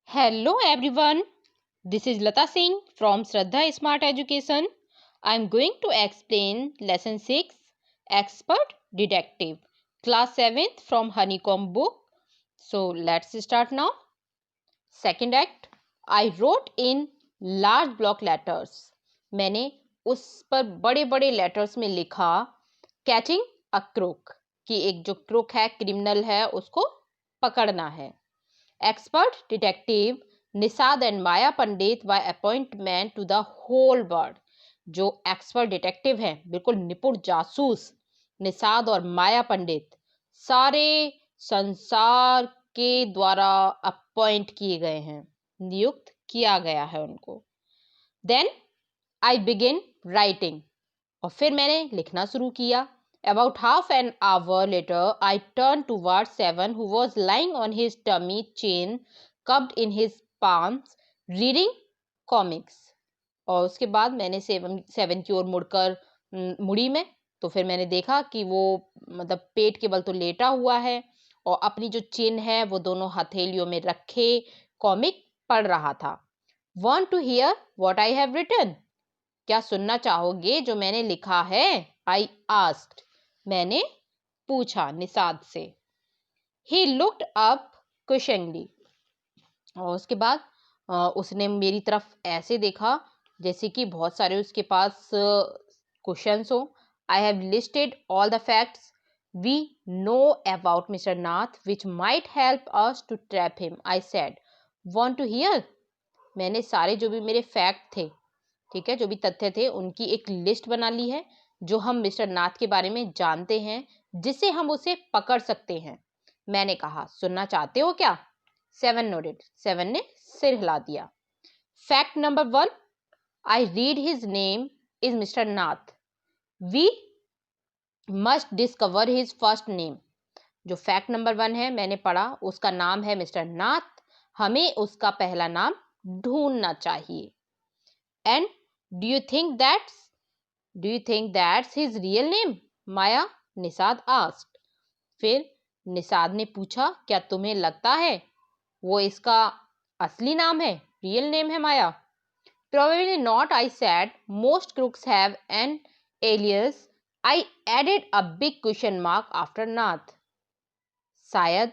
Hello everyone, this is Lata Singh from Shraddha Smart Education. I am going to explain lesson 6 Expert Detective class 7th from Honeycomb book. So let's start now. Second act, I wrote in large block letters. मैंने उस पर बड़े बड़े letters में लिखा catching a crook कि एक जो क्रूक है क्रिमिनल है उसको पकड़ना है. Expert detective Nishad and Maya Pandit by appointment to the whole world. जो एक्सपर्ट डिटेक्टिव हैं बिल्कुल निपुण जासूस निषाद और माया पंडित सारे संसार के द्वारा अपॉइंट किए गए हैं, नियुक्त किया गया है उनको. देन आई बिगिन राइटिंग और फिर मैंने लिखना शुरू किया. About half an hour later, I turned towards Seven, who was lying on his tummy, chin cupped in his palms, reading comics. और उसके बाद मैंने सेवन की ओर मुड़ी में तो फिर मैंने देखा कि वो मतलब पेट के बल तो लेटा हुआ है और अपनी जो चिन है वो दोनों हथेलियों में रखे कॉमिक पढ़ रहा था. Want to hear what I have written? क्या सुनना चाहोगे जो मैंने लिखा है? I asked. मैंने पूछा निषाद से. He looked up questioningly. और उसके बाद उसने मेरी तरफ ऐसे देखा जैसे कि बहुत सारे उसके पास क्वेश्चंस हो. I have listed all the facts we know about Mr. Nath which might help us to trap him, I said. Want to hear? मैंने सारे जो भी मेरे फैक्ट थे, ठीक है, जो भी तथ्य थे उनकी एक लिस्ट बना ली है जो हम मिस्टर नाथ के बारे में जानते हैं जिससे हम उसे पकड़ सकते हैं. मैंने कहा सुनना चाहते हो क्या? Seven nodded. सेवन ने सिर हिला दिया. Fact number 1, I read his name is Mister Nath. We must discover his first name. जो फैक्ट नंबर 1 है मैंने पढ़ा, उसका नाम है मिस्टर नाथ. हमें उसका पहला नाम ढूंढना चाहिए. And Do you think that's his real name? Maya, Nishad asked. फिर निषाद ने पूछा क्या तुम्हें लगता है वो इसका असली नाम है, रियल नेम है माया? Probably not, I said. Most crooks have an alias. I added a big question mark after Nath. शायद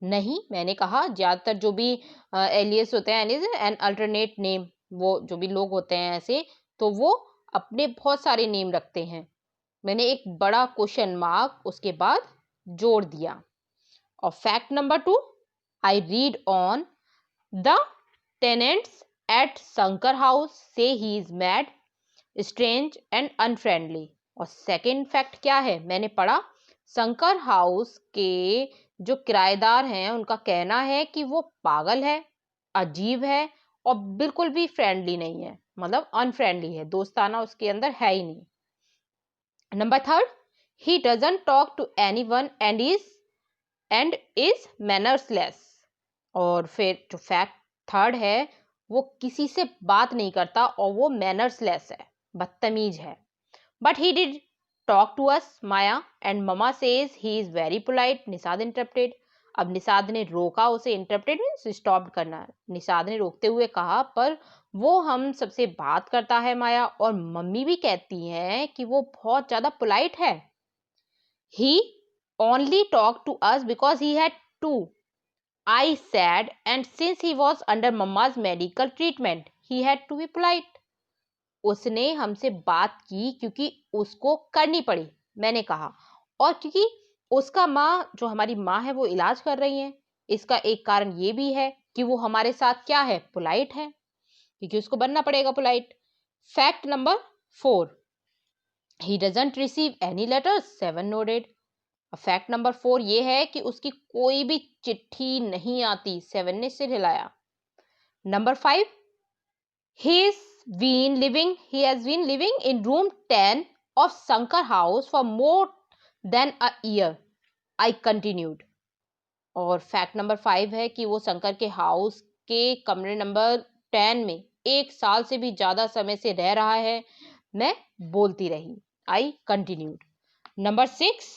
नहीं, मैंने कहा. ज्यादातर जो भी एलियस होते हैं एन अल्टरनेट नेम, वो जो भी लोग होते हैं ऐसे तो वो अपने बहुत सारे नेम रखते हैं. मैंने एक बड़ा क्वेश्चन मार्क उसके बाद जोड़ दिया. और fact number 2, I read on the tenants at Shankar house say he is mad, strange and unfriendly. और सेकेंड फैक्ट क्या है मैंने पढ़ा, शंकर हाउस के जो किराएदार हैं उनका कहना है कि वो पागल है, अजीब है और बिल्कुल भी फ्रेंडली नहीं है, मतलब अनफ्रेंडली है, दोस्ताना उसके अंदर है ही नहीं. Number 3, he doesn't talk to anyone and is mannerless. और फिर जो फैक्ट 3 है वो किसी से बात नहीं करता और वो मैनर्सलेस है, बदतमीज है. But he did talk to us, Maya, and Mama says he is very polite. Nishad interrupted. अब निषाद ने रोका उसे. इंटरप्टेड मीन्स स्टॉप करना. निषाद ने रोकते हुए कहा पर वो हम सबसे बात करता है माया, और मम्मी भी कहती हैं कि वो बहुत ज्यादा पोलाइट है. He only talked to us because he had to, I said, and since he was under Mama's medical treatment, he had to be polite. उसने हमसे बात की क्योंकि उसको करनी पड़ी, मैंने कहा, और क्योंकि उसका माँ, जो हमारी माँ है, वो इलाज कर रही है. इसका एक कारण ये भी है कि वो हमारे साथ क्या है, पोलाइट है, क्योंकि उसको बनना पड़ेगा polite. Fact number 4, he doesn't receive any letters. Seven nodded. Fact number 4 ये है कि उसकी कोई भी चिट्ठी नहीं आती. सेवन ने सिर हिलाया. Number 5, he has been living in room 10 of Shankar house for more than a year, I continued. और फैक्ट नंबर 5 है कि वो शंकर के हाउस के कमरे नंबर 10 में 1 साल से भी ज्यादा समय से रह रहा है. मैं बोलती रही. I continued. Number 6,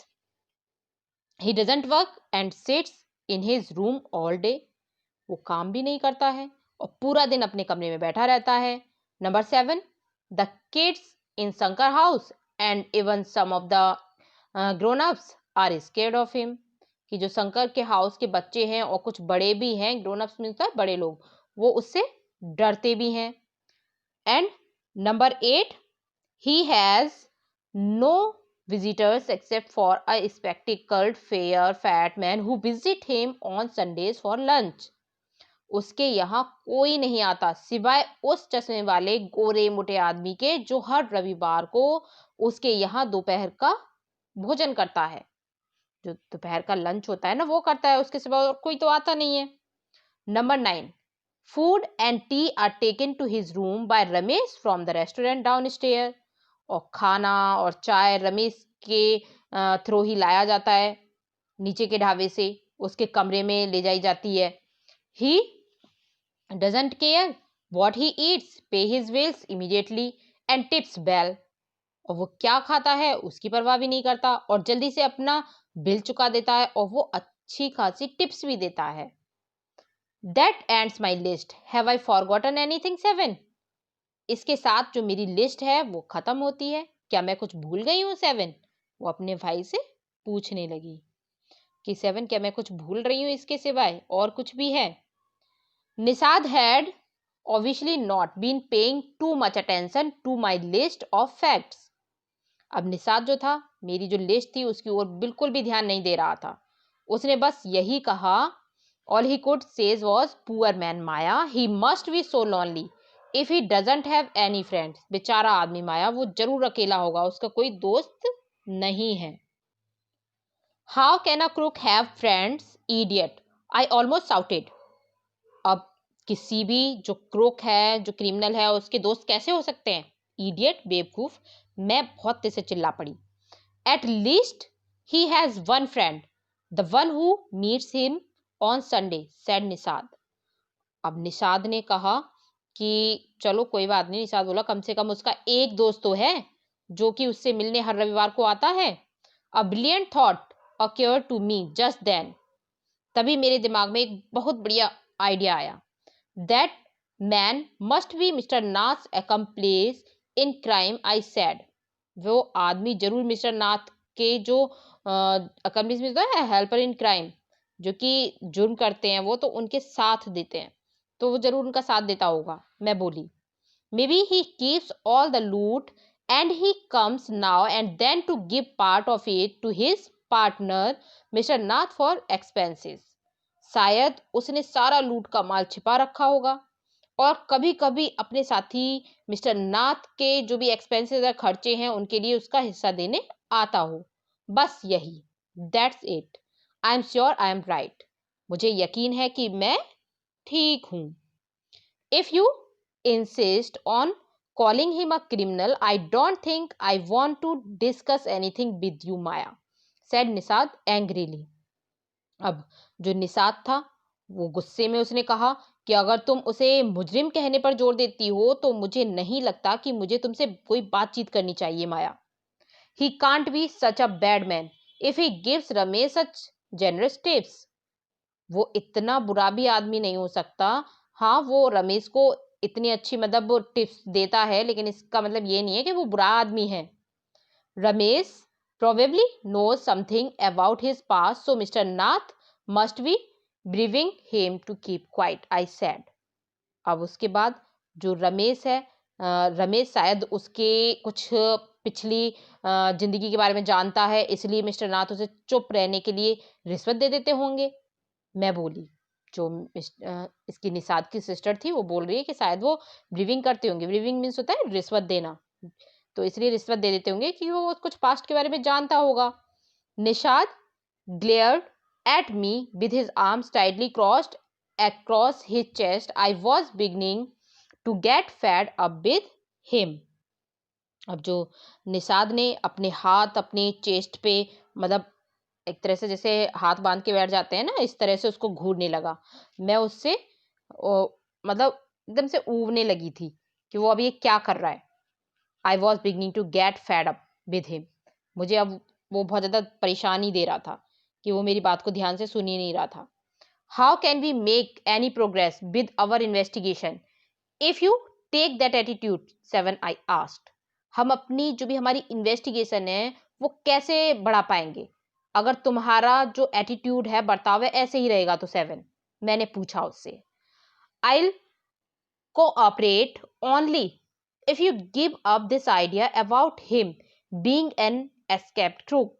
he doesn't work and sits in his room all day. वो काम भी नहीं करता है और पूरा दिन अपने कमरे में बैठा रहता है। Number 7, the kids in Shankar house and even some of the grown ups are scared of him, कि जो शंकर के हाउस के बच्चे हैं और कुछ बड़े भी हैं, ग्रोन अप्स मीन्स बड़े लोग, वो उससे डरते भी हैं। And number 8, he has no visitors except for a spectacled fair fat man who visit him on Sundays for lunch. उसके यहाँ कोई नहीं आता सिवाय उस चश्मे वाले गोरे मोटे आदमी के जो हर रविवार को उसके यहाँ दोपहर का भोजन करता है, जो दोपहर का लंच होता है ना वो करता है, उसके सिवा और कोई तो आता नहीं है। Number 9, food and tea are taken to his room by Ramesh from the restaurant downstairs. और खाना और चाय रमेश के थ्रू ही लाया जाता है, नीचे के ढाबे से उसके कमरे में ले जाई जाती है। He doesn't care what he eats, pay his bills immediately and tips well. और वो क्या खाता है उसकी परवाह भी नहीं करता और जल्दी से अपना बिल चुका देता है और वो अच्छी खासी टिप्स भी देता है। That ends my list. Have I forgotten anything, 7? इसके साथ जो मेरी लिस्ट है वो खत्म होती है। क्या मैं कुछ भूल गई हूँ 7? वो अपने भाई से पूछने लगी कि 7 क्या मैं कुछ भूल रही हूँ इसके सिवाय और कुछ भी है? Nishad had obviously not been paying too much attention to my list of facts. अब निषाद जो था मेरी जो लिस्ट थी उसकी ओर बिल्कुल भी ध्यान नहीं दे रहा था। उसने बस यही कहा, all he could say was, poor man Maya, he must be so lonely if he doesn't have any friends. बेचारा आदमी माया, वो जरूर अकेला होगा, उसका कोई दोस्त नहीं है। How can a crook have friends? Idiot! I almost shouted. अब किसी भी जो क्रोक है, जो क्रिमिनल है, उसके दोस्त कैसे हो सकते हैं? इडियट, बेवकूफ, मैं बहुत तेज से चिल्ला पड़ी। At least he has one friend, the one who meets him on Sunday, said Nishad. अब निषाद ने कहा कि चलो कोई बात नहीं, निषाद बोला कम से कम उसका एक दोस्त तो है जो कि उससे मिलने हर रविवार को आता है। A brilliant thought occurred to me just then. तभी मेरे दिमाग में एक बहुत बढ़िया आइडिया आया। That man must be Mr. Nath's accomplice in crime, I said. वो आदमी जरूर मिस्टर नाथ के जो accomplice में है, हेल्पर इन क्राइम, जो कि जुर्म करते हैं वो तो उनके साथ देते हैं, तो वो जरूर उनका साथ देता होगा। मैं बोली maybe he keeps all the loot and he comes now and then to give part of it to his partner Mr. Nath for expenses. शायद उसने सारा लूट का माल छिपा रखा होगा और कभी कभी अपने साथी मिस्टर नाथ के जो भी एक्सपेंसेस या खर्चे हैं उनके लिए उसका हिस्सा देने आता हो। बस यही, that's it. I am sure I am right. मुझे यकीन है कि मैं ठीक हूँ। If you insist on calling him a criminal, I don't think I want to discuss anything with you, Maya, said Nishad angrily. अब जो निषाद था वो गुस्से में उसने कहा कि अगर तुम उसे मुजरिम कहने पर जोर देती हो तो मुझे नहीं लगता कि मुझे तुमसे कोई बातचीत करनी चाहिए माया। He can't be such a bad man if he gives Ramesh such generous tips. वो इतना बुरा भी आदमी नहीं हो सकता। हाँ, वो रमेश को इतनी अच्छी मतलब वो टिप्स देता है, लेकिन इसका मतलब ये नहीं है कि वो बुरा आदमी है। Ramesh probably knows something about his past, so Mr. Nath must be bribing him to keep quiet, I said. अब उसके बाद जो रमेश है, रमेश शायद उसके कुछ पिछली जिंदगी के बारे में जानता है, इसलिए मिस्टर नाथ उसे चुप रहने के लिए रिश्वत दे देते होंगे। मैं बोली जो इसकी निषाद की सिस्टर थी वो बोल रही है कि शायद वो ब्रीविंग करते होंगे। ब्रीविंग मीन्स होता है रिश्वत देना, तो इसलिए रिश्वत दे देते होंगे कि वो कुछ पास्ट के बारे में जानता होगा। Nishad glared at me with his arms tightly crossed across his chest. I was beginning to get fed up with him. अब जो निषाद ने अपने हाथ अपने चेस्ट पे मतलब एक तरह से जैसे हाथ बांध के बैठ जाते हैं ना, इस तरह से उसको घूरने लगा। मैं उससे मतलब एकदम से ऊबने लगी थी कि वो अभी ये क्या कर रहा है। I was beginning to get fed up with him. मुझे अब वो बहुत ज़्यादा परेशानी दे रहा था कि वो मेरी बात को ध्यान से सुन ही नहीं रहा था। How can we make any progress with our investigation? If you take that attitude, 7, I asked. हम अपनी जो भी हमारी इन्वेस्टिगेशन है वो कैसे बढ़ा पाएंगे अगर तुम्हारा जो एटीट्यूड है, बर्ताव है, ऐसे ही रहेगा तो 7, मैंने पूछा उससे. I'll cooperate only if you give up this idea about him being an escaped crook,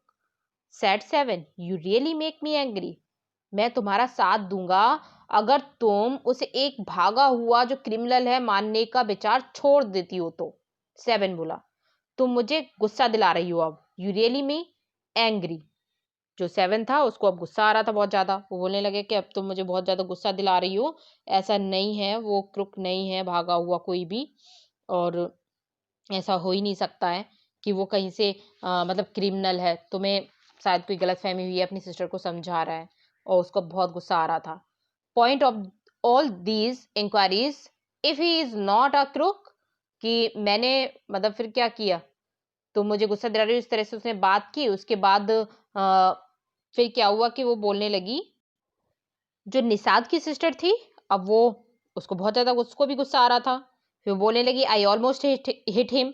said 7. You really make me angry. मैं तुम्हारा साथ दूंगा अगर तुम उसे एक भागा हुआ जो क्रिमिनल है मानने का विचार छोड़ देती हो तो. 7 बोला. तुम मुझे गुस्सा दिला रही हो अब. You really me angry. जो 7 था उसको अब गुस्सा आ रहा था बहुत ज्यादा. वो बोलने लगे कि अब तुम मुझे बहुत ज्यादा गुस्सा दिला रही हो, ऐसा नहीं है, वो क्रुक नहीं है भागा हुआ कोई भी, और ऐसा हो ही नहीं सकता है कि वो कहीं से मतलब क्रिमिनल है. तुम्हें शायद कोई गलतफहमी हुई है, अपनी सिस्टर को समझा रहा है और उसको बहुत गुस्सा आ रहा था. Point of all these inquiries if he is not a crook, कि मैंने मतलब फिर क्या किया, तुम मुझे गुस्सा दिला रही हो, इस तरह से उसने बात की. उसके बाद फिर क्या हुआ कि वो बोलने लगी, जो निषाद की सिस्टर थी, अब वो उसको बहुत ज्यादा उसको भी गुस्सा आ रहा था. फिर वो बोलने लगी, आई ऑलमोस्ट हिट हिम,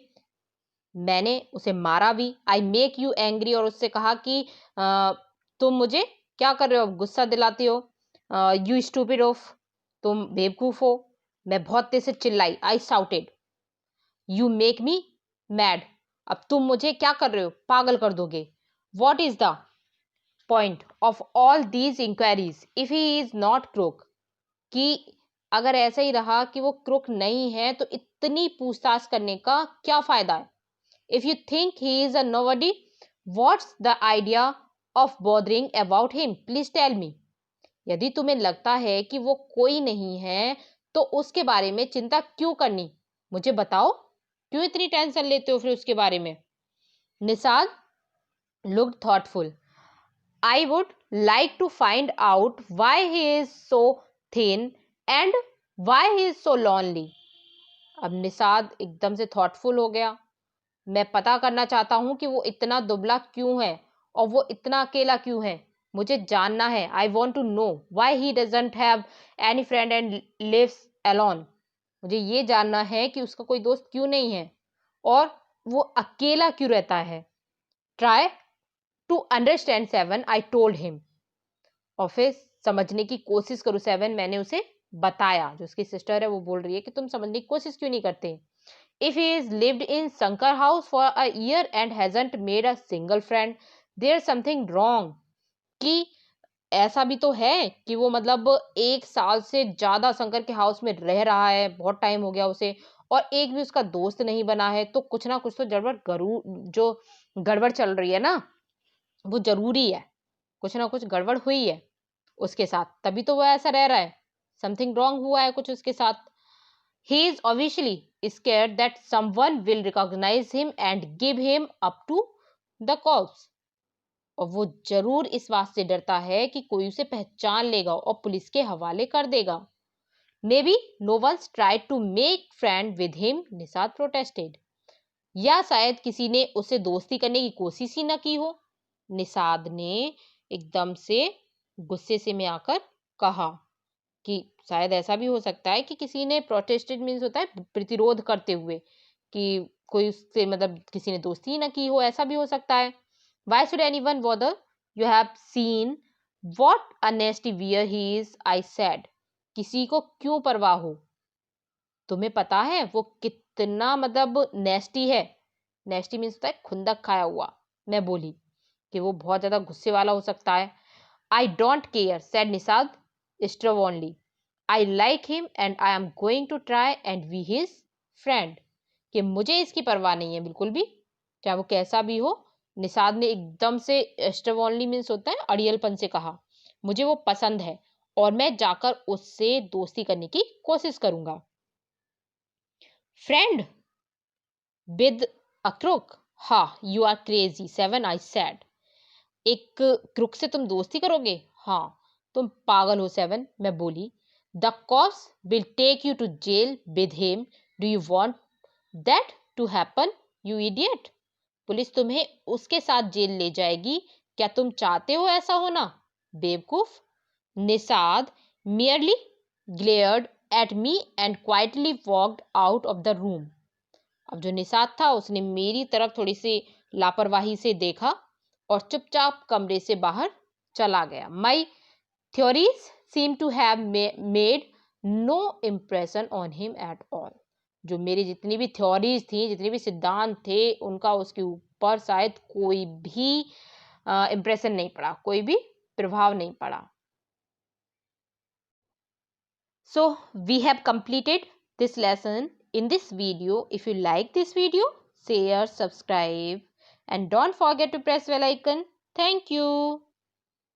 मैंने उसे मारा भी. आई मेक यू एंग्री, और उससे कहा कि तुम मुझे क्या कर रहे हो, गुस्सा दिलाती हो, यू स्टूपिड ऑफ, तुम बेवकूफ हो. मैं बहुत तेज से चिल्लाई. I shouted, you make me mad, अब तुम मुझे क्या कर रहे हो, पागल कर दोगे. What is the point of all these inquiries if he is not crook, कि अगर ऐसा ही रहा कि वो क्रूक नहीं है तो इतनी पूछताछ करने का क्या फायदा है. If you think he is a nobody, what's the idea of bothering about him, please tell me. यदि तुम्हें लगता है कि वो कोई नहीं है तो उसके बारे में चिंता क्यों करनी, मुझे बताओ, क्यों इतनी टेंशन लेते हो फिर उसके बारे में. Nishad looked thoughtful. I would like to find out why he is so thin and why he is so lonely. अब निषाद एकदम से थॉटफुल हो गया. मैं पता करना चाहता हूं कि वो इतना दुबला क्यों है और वो इतना अकेला क्यों है. मुझे जानना है. I want to know why he doesn't have any friend and lives alone. मुझे ये जानना है कि उसका कोई दोस्त क्यों नहीं है और वो अकेला क्यों रहता है. Try to understand 7, I told him. और फिर समझने की कोशिश करो 7, मैंने उसे बताया. जो उसकी सिस्टर है वो बोल रही है कि तुम समझने की कोशिश क्यों नहीं करते. If he is lived in Shankar house for a year and hasn't made a single friend, there's something wrong. कि ऐसा भी तो है कि वो मतलब 1 साल से ज्यादा शंकर के हाउस में रह रहा है, बहुत टाइम हो गया उसे, और एक भी उसका दोस्त नहीं बना है, तो कुछ ना कुछ तो गड़बड़ चल रही है ना, वो जरूरी है, कुछ ना कुछ गड़बड़ हुई है उसके साथ, तभी तो वो ऐसा रह रहा है. समथिंग रॉन्ग हुआ है कुछ उसके साथ. He is obviously scared that someone will recognize him and give him up to the cops. और वो जरूर इस बात से डरता है कि कोई उसे पहचान लेगा और पुलिस के हवाले कर देगा. Maybe no one's tried to make friend with him, Nishad protested. या शायद किसी ने उसे दोस्ती करने की कोशिश ही न की हो, निषाद ने एकदम से गुस्से से में आकर कहा. कि शायद ऐसा भी हो सकता है कि किसी ने प्रोटेस्टेड मीन्स होता है प्रतिरोध करते हुए, कि कोई उससे मतलब किसी ने दोस्ती ही ना की हो, ऐसा भी हो सकता है. Why should anyone bother, you have seen what a नेस्टी wear he is, I said. किसी को क्यों परवाह हो, तुम्हें पता है वो कितना मतलब नेस्टी है. नेस्टी मीन्स होता है खुंदक खाया हुआ. मैं बोली कि वो बहुत ज्यादा गुस्से वाला हो सकता है. I don't care, said Nishad stubbornly. I like him and I am going to try and be his friend. कि मुझे इसकी परवाह नहीं है बिल्कुल भी, चाहे वो कैसा भी हो. निषाद ने एकदम से stubbornly मीन्स होता है अड़ियलपन से कहा, मुझे वो पसंद है और मैं जाकर उससे दोस्ती करने की कोशिश करूंगा. फ्रेंड विद अ क्रुक, हाँ you are crazy 7, I said. एक क्रुक से तुम दोस्ती करोगे, हाँ तुम पागल हो 7, मैं बोली. The cops will take you to jail with him, do you want that to happen, you idiot. Police तुम्हें उसके साथ जेल ले जाएगी, क्या तुम चाहते हो ऐसा होना, बेवकूफ. Nisad merely glared at me and quietly walked out of the room. अब जो निषाद था उसने मेरी तरफ थोड़ी सी लापरवाही से देखा और चुपचाप कमरे से बाहर चला गया. My theories seem to have made no impression on him at all. जो मेरी जितनी भी थ्योरीज थी, जितने भी सिद्धांत थे, उनका उसके ऊपर शायद कोई भी इम्प्रेशन नहीं पड़ा, कोई भी प्रभाव नहीं पड़ा. So we have completed this lesson in this video. If you like this video, share, subscribe and don't forget to press bell icon. Thank you.